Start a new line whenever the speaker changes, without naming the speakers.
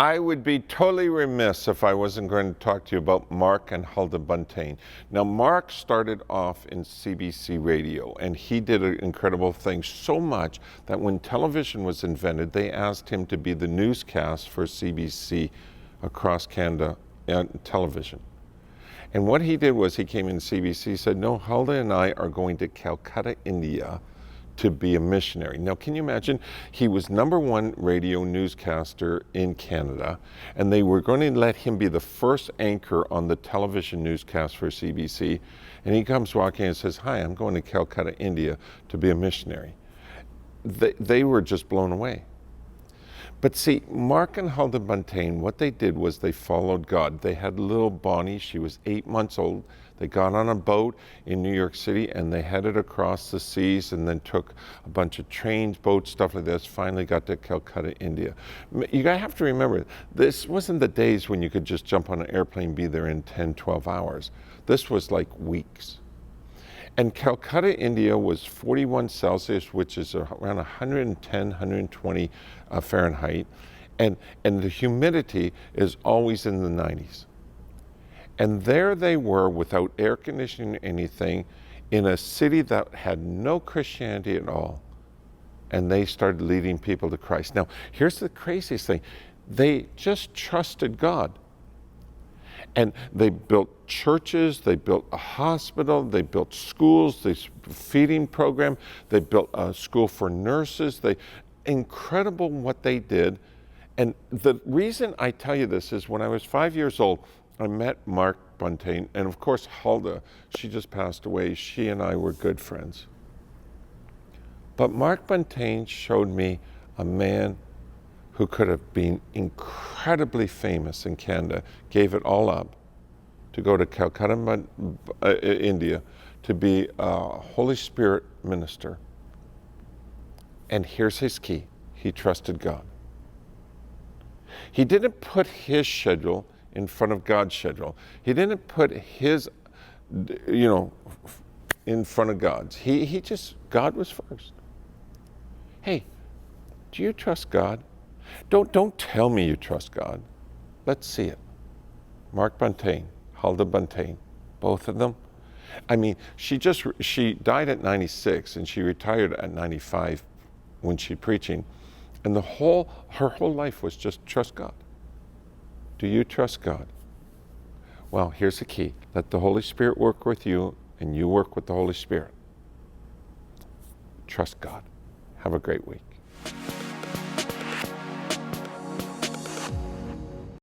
I would be totally remiss if I wasn't going to talk to you about Mark and Huldah Buntain. Now, Mark started off in CBC radio, and he did an incredible thing, so much that when television was invented, they asked him to be the newscast for CBC across Canada on television. And what he did was he came in CBC, said, no, Huldah and I are going to Calcutta, India, to be a missionary. Now, can you imagine? He was #1 radio newscaster in Canada, and they were going to let him be the first anchor on the television newscast for CBC. And he comes walking and says, hi, I'm going to Calcutta, India to be a missionary. They were just blown away. But see, Mark and Huldah Buntain, what they did was they followed God. They had little Bonnie, she was 8 months old. They got on a boat in New York City and they headed across the seas and then took a bunch of trains, boats, stuff like this, finally got to Calcutta, India. You have to remember, this wasn't the days when you could just jump on an airplane, be there in 10, 12 hours. This was like weeks. And Calcutta, India was 41 Celsius, which is around 110, 120 Fahrenheit. And the humidity is always in the 90s. And there they were without air conditioning or anything in a city that had no Christianity at all. And they started leading people to Christ. Now, here's the craziest thing. They just trusted God. And they built churches, they built a hospital, they built schools, they feeding program, they built a school for nurses. Incredible what they did. And the reason I tell you this is when I was 5 years old, I met Mark Buntain, and of course Huldah, she just passed away. She and I were good friends. But Mark Buntain showed me a man who could have been incredibly famous in Canada, gave it all up to go to Calcutta, India, to be a Holy Spirit minister. And here's his key. He trusted God. He didn't put his schedule in front of God's schedule. He didn't put his, in front of God's. God was first. Hey, do you trust God? Don't tell me you trust God. Let's see it. Mark Buntain, Huldah Buntain, both of them. I mean, she died at 96 and she retired at 95 when she preaching. And her whole life was just trust God. Do you trust God? Well, here's the key. Let the Holy Spirit work with you and you work with the Holy Spirit. Trust God. Have a great week.